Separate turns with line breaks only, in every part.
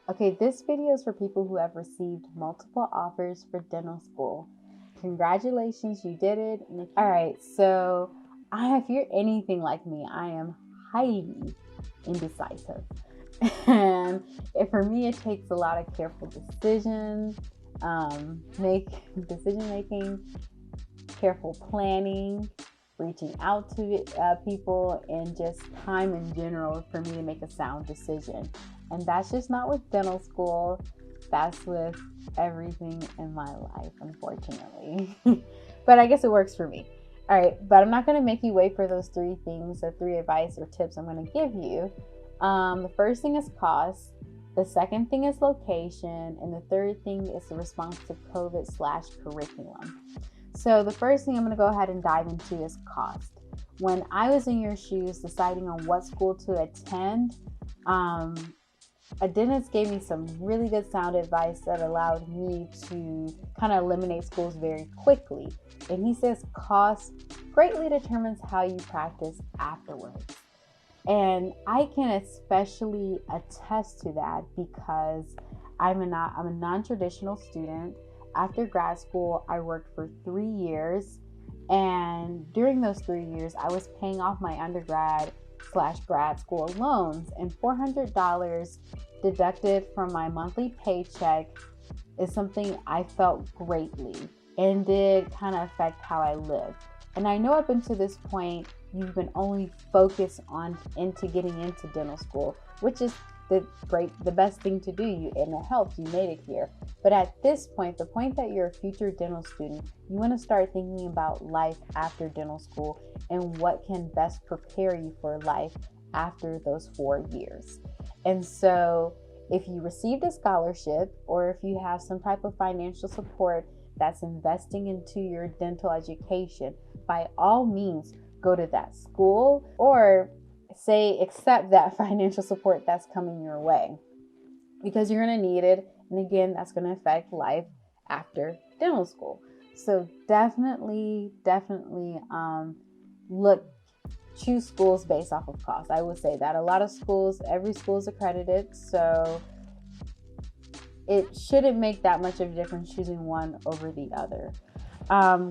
Okay, this video is for people who have received multiple offers for dental school. Congratulations, you did it. All right, so if you're anything like me, I am highly indecisive. And for me, it takes a lot of careful decisions, decision making, careful planning, reaching out to people, and just time in general for me to make a sound decision. And that's just not with dental school. That's with everything in my life, unfortunately. But I guess it works for me. All right, but I'm not going to make you wait for those three things, the three advice or tips I'm going to give you. The first thing is cost. The second thing is location. And the third thing is the response to COVID/curriculum. So the first thing I'm going to go ahead and dive into is cost. When I was in your shoes deciding on what school to attend, a dentist gave me some really good sound advice that allowed me to kind of eliminate schools very quickly. And he says cost greatly determines how you practice afterwards. And I can especially attest to that because I'm a non-traditional student. After grad school, I worked for 3 years. And during those 3 years, I was paying off my undergrad/grad school loans, and $400 deducted from my monthly paycheck is something I felt greatly and did kind of affect how I lived. And I know up until this point, you've been only focused on getting into dental school, which is the best thing to do, and it helps. You made it here. But at this point, the point that you're a future dental student, you want to start thinking about life after dental school and what can best prepare you for life after those 4 years. And so if you received a scholarship, or if you have some type of financial support that's investing into your dental education, by all means, go to that school, or accept that financial support that's coming your way, because you're going to need it. And again, that's going to affect life after dental school. So definitely choose schools based off of cost. I would say that a lot of schools, every school is accredited, so it shouldn't make that much of a difference choosing one over the other.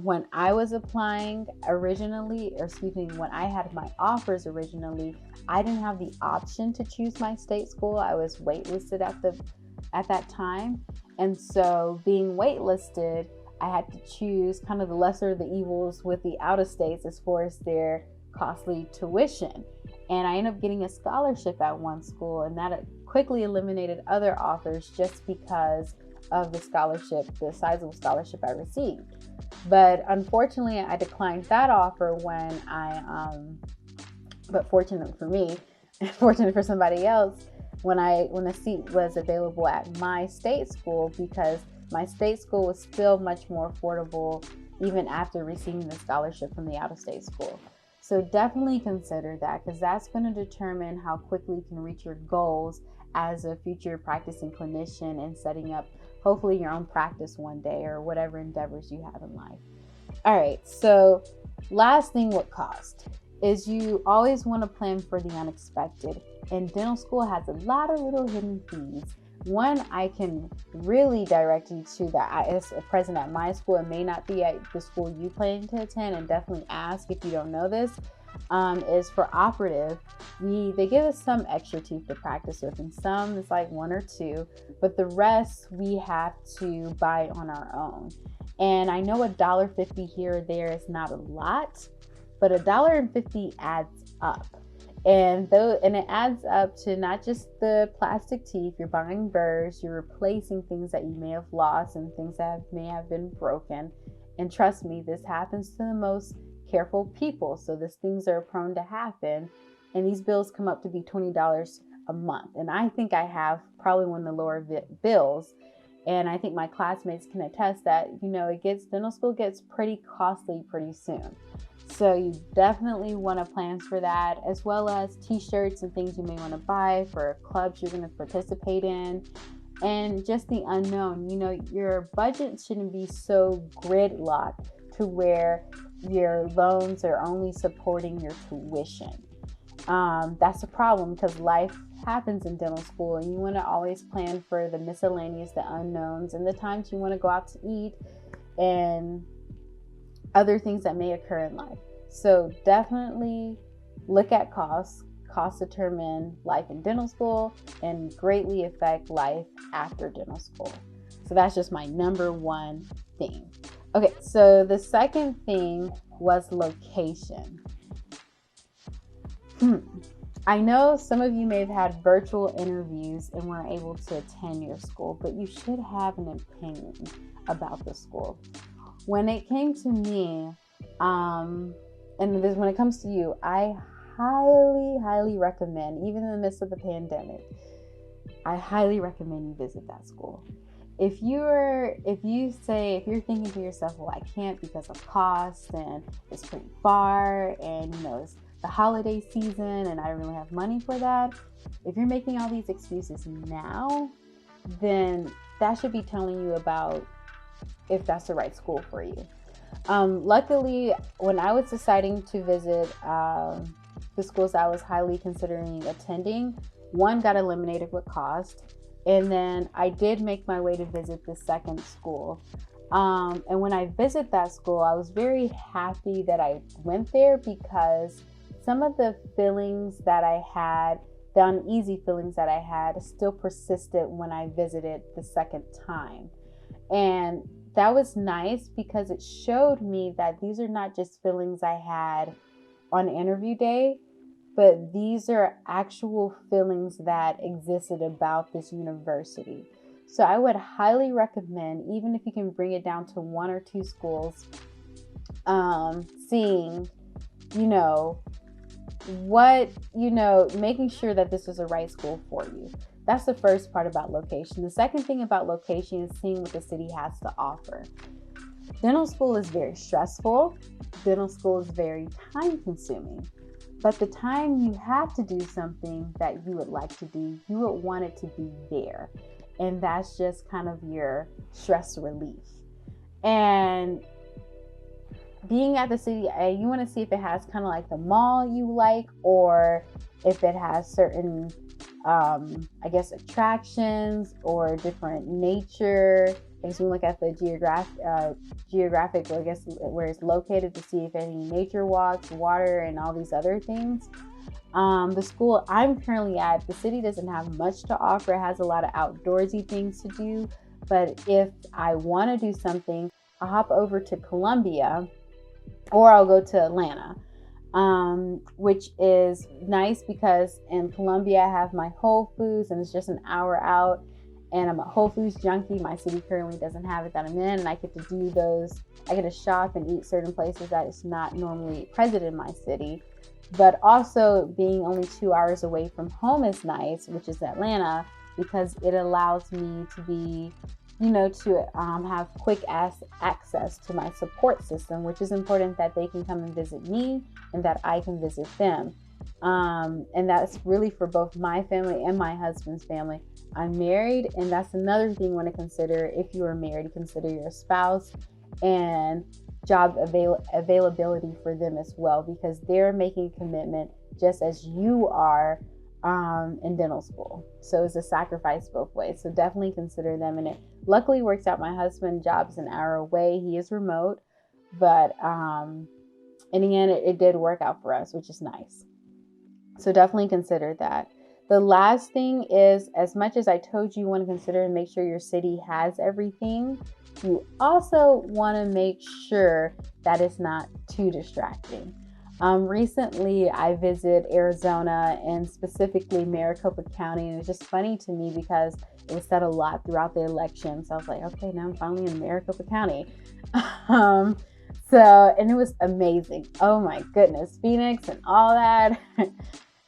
When I was applying originally, when I had my offers originally, I didn't have the option to choose my state school. I was waitlisted at that time. And so being waitlisted, I had to choose kind of the lesser of the evils with the out of states as far as their costly tuition. And I ended up getting a scholarship at one school, and that quickly eliminated other offers just because of the sizable scholarship I received. But unfortunately, I declined that offer when but fortunate for me, fortunate for somebody else, when a seat was available at my state school, because my state school was still much more affordable even after receiving the scholarship from the out-of-state school. So definitely consider that, because that's going to determine how quickly you can reach your goals as a future practicing clinician and setting up hopefully your own practice one day, or whatever endeavors you have in life. All right, so last thing with cost is you always want to plan for the unexpected. And dental school has a lot of little hidden fees. One I can really direct you to that is present at my school. It may not be at the school you plan to attend, and definitely ask if you don't know this. Is for operative, they give us some extra teeth to practice with, and some it's like 1 or 2, but the rest we have to buy on our own. And I know $1.50 here or there is not a lot, but $1.50 adds up. And it adds up to not just the plastic teeth. You're buying burrs, you're replacing things that you may have lost and things that may have been broken. And trust me, this happens to the most careful people. So these things are prone to happen. And these bills come up to be $20 a month. And I think I have probably one of the lower bills. And I think my classmates can attest that, dental school gets pretty costly pretty soon. So you definitely want to plan for that, as well as t-shirts and things you may want to buy for clubs you're going to participate in, and just the unknown. Your budget shouldn't be so gridlocked to where your loans are only supporting your tuition. That's a problem, because life happens in dental school, and you want to always plan for the miscellaneous, the unknowns, and the times you want to go out to eat and other things that may occur in life. So definitely look at costs. Costs determine life in dental school and greatly affect life after dental school. So that's just my number one thing. Okay, so the second thing was location. I know some of you may have had virtual interviews and weren't able to attend your school, but you should have an opinion about the school. When it came to me, and when it comes to you, I highly recommend, even in the midst of the pandemic, I highly recommend you visit that school. If you're thinking to yourself, well, I can't because of cost and it's pretty far and it's the holiday season and I don't really have money for that. If you're making all these excuses now, then that should be telling you about if that's the right school for you. Luckily, when I was deciding to visit the schools I was highly considering attending, one got eliminated with cost, and then I did make my way to visit the second school. And when I visited that school, I was very happy that I went there because some of the feelings that I had, the uneasy feelings that I had, still persisted when I visited the second time. And that was nice because it showed me that these are not just feelings I had on interview day, but these are actual feelings that existed about this university. So I would highly recommend, even if you can bring it down to one or two schools, seeing, making sure that this is the right school for you. That's the first part about location. The second thing about location is seeing what the city has to offer. Dental school is very stressful. Dental school is very time consuming. But the time you have to do something that you would like to do, you would want it to be there. And that's just kind of your stress relief. And being at the city, you want to see if it has kind of like the mall you like, or if it has certain, attractions or different nature. I guess we look at the geographic, or I guess where it's located, to see if any nature walks, water, and all these other things. The school I'm currently at, the city doesn't have much to offer. It has a lot of outdoorsy things to do. But if I want to do something, I'll hop over to Columbia, or I'll go to Atlanta, which is nice because in Columbia I have my Whole Foods and it's just an hour out. And I'm a Whole Foods junkie. My city currently doesn't have it that I'm in, and I get to do those. I get to shop and eat certain places that is not normally present in my city. But also being only 2 hours away from home is nice, which is Atlanta, because it allows me to be, to have quick access to my support system, which is important, that they can come and visit me and that I can visit them. And that's really for both my family and my husband's family. I'm married, and that's another thing you want to consider. If you are married, consider your spouse and job availability for them as well, because they're making a commitment just as you are in dental school. So it's a sacrifice both ways. So definitely consider them. And it luckily works out. My husband's job is an hour away. He is remote, but in the end, it did work out for us, which is nice. So definitely consider that. The last thing is, as much as I told you want to consider and make sure your city has everything, you also want to make sure that it's not too distracting. Recently, I visited Arizona, and specifically Maricopa County, and it was just funny to me because it was said a lot throughout the election. So I was like, okay, now I'm finally in Maricopa County. And it was amazing. Oh my goodness, Phoenix and all that.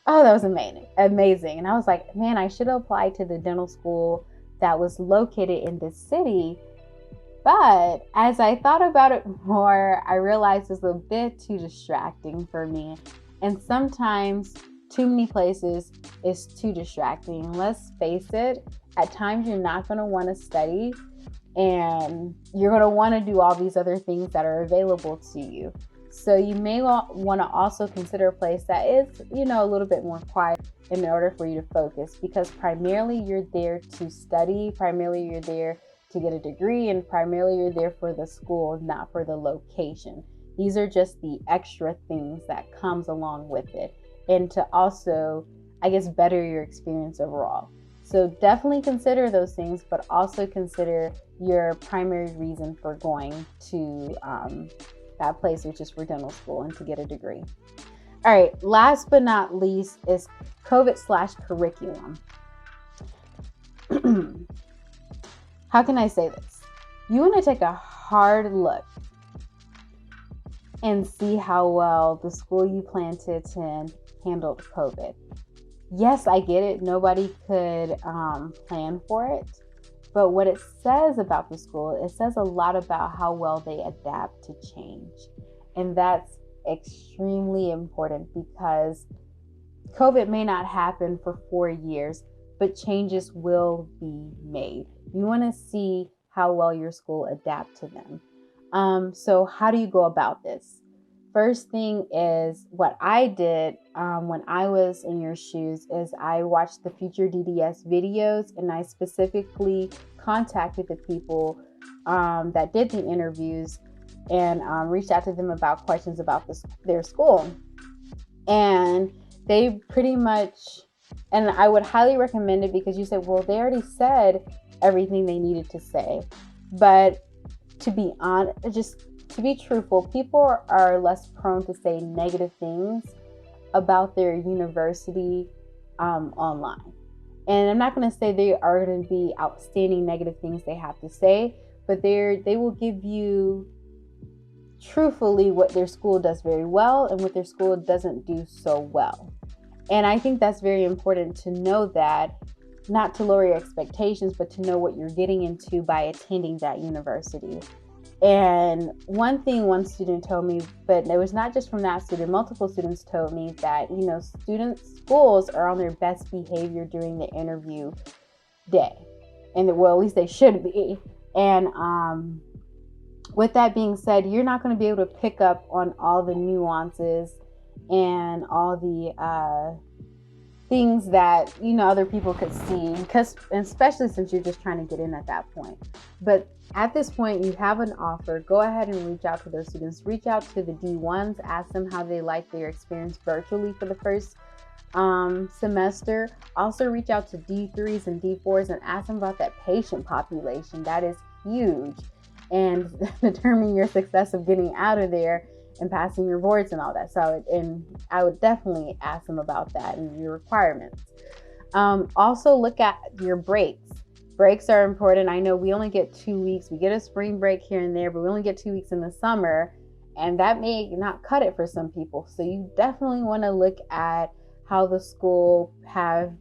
Oh, that was amazing. And I was like, man, I should have applied to the dental school that was located in this city. But as I thought about it more, I realized it's a bit too distracting for me. And sometimes too many places is too distracting. Let's face it, at times you're not going to want to study, and you're going to want to do all these other things that are available to you. So you may want to also consider a place that is, a little bit more quiet in order for you to focus, because primarily you're there to study, primarily you're there to get a degree, and primarily you're there for the school, not for the location. These are just the extra things that comes along with it, and to also, I guess, better your experience overall. So definitely consider those things, but also consider your primary reason for going to that place, which is for dental school and to get a degree. All right, last but not least is COVID/curriculum. How can I say this? You want to take a hard look and see how well the school you plan to attend handled COVID. Yes, I get it. Nobody could plan for it. But what it says about the school, it says a lot about how well they adapt to change. And that's extremely important, because COVID may not happen for 4 years, but changes will be made. You want to see how well your school adapt to them. So how do you go about this? First thing is, what I did when I was in your shoes is I watched the Future DDS videos, and I specifically contacted the people that did the interviews and reached out to them about questions about their school. And they pretty much, and I would highly recommend it, because you said, well, they already said everything they needed to say. But to be honest, just to be truthful, people are less prone to say negative things about their university online. And I'm not going to say they are going to be outstanding negative things they have to say, but they will give you truthfully what their school does very well and what their school doesn't do so well. And I think that's very important to know, that not to lower your expectations, but to know what you're getting into by attending that university. And one thing one student told me, but it was not just from that student, multiple students told me that, schools are on their best behavior during the interview day. And well, at least they should be. And with that being said, you're not going to be able to pick up on all the nuances and all the things that other people could see, because especially since you're just trying to get in at that point. But at this point, you have an offer. Go ahead and reach out to those students. Reach out to the D1s. Ask them how they like their experience virtually for the first semester. Also reach out to D3s and D4s and ask them about that patient population. That is huge, and determine your success of getting out of there and passing your boards and all that. So, and I would definitely ask them about that and your requirements. Also look at your breaks. Breaks are important. I know we only get 2 weeks. We get a spring break here and there, but we only get 2 weeks in the summer, and that may not cut it for some people. So you definitely want to look at how the school have,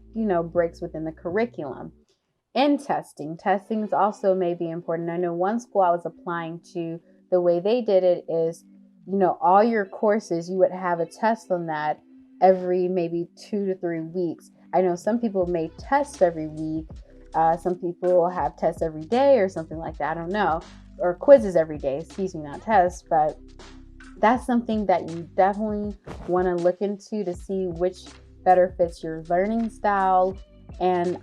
breaks within the curriculum. And testing is also may be important. I know one school I was applying to, the way they did it is, all your courses, you would have a test on that every maybe 2 to 3 weeks. I know some people may test every week. Some people have tests every day or something like that. I don't know. Or quizzes every day, not tests. But that's something that you definitely want to look into to see which better fits your learning style, and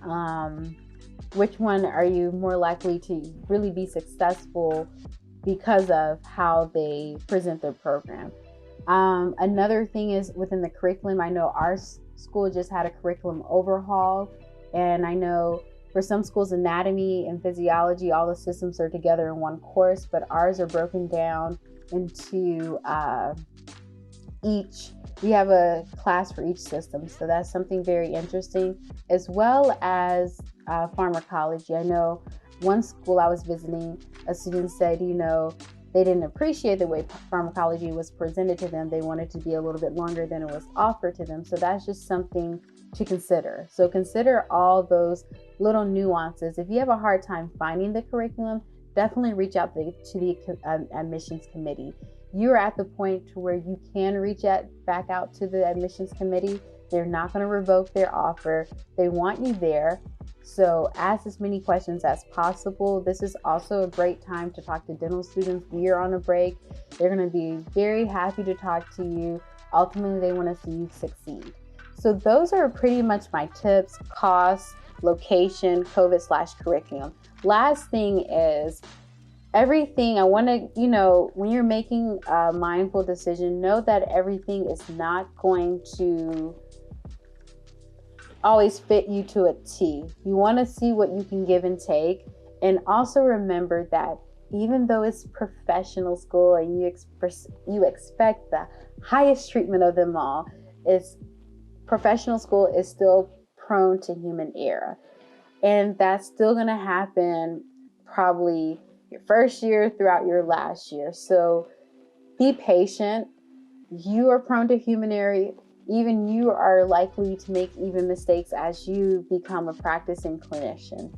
which one are you more likely to really be successful because of how they present their program. Another thing is within the curriculum. I know our school just had a curriculum overhaul, and I know for some schools, anatomy and physiology, all the systems are together in one course, but ours are broken down into we have a class for each system. So that's something very interesting, as well as pharmacology. I know one school I was visiting, a student said, they didn't appreciate the way pharmacology was presented to them. They wanted to be a little bit longer than it was offered to them. So that's just something to consider. So consider all those little nuances. If you have a hard time finding the curriculum, definitely reach out to the admissions committee. You're at the point to where you can reach back out to the admissions committee. They're not going to revoke their offer. They want you there. So ask as many questions as possible. This is also a great time to talk to dental students. We are on a break. They're going to be very happy to talk to you. Ultimately, they want to see you succeed. So those are pretty much my tips: cost, location, COVID/curriculum. Last thing is everything. I want to, when you're making a mindful decision, know that everything is not going to always fit you to a T. You want to see what you can give and take. And also remember that even though it's professional school and you expect the highest treatment of them all, professional school is still prone to human error. And that's still going to happen probably your first year throughout your last year. So be patient. You are prone to human error. Even you are likely to make even mistakes as you become a practicing clinician.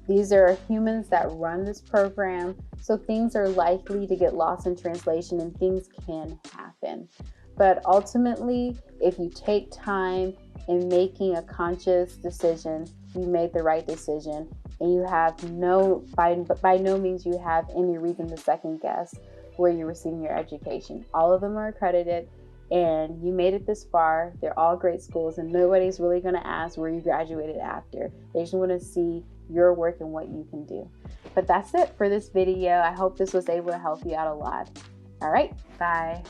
These are humans that run this program, so things are likely to get lost in translation and things can happen. But ultimately, if you take time in making a conscious decision, you made the right decision, and you have by no means you have any reason to second guess where you're receiving your education. All of them are accredited, and you made it this far. They're all great schools, and nobody's really going to ask where you graduated after. They just want to see your work and what you can do. But that's it for this video. I hope this was able to help you out a lot. All right, bye.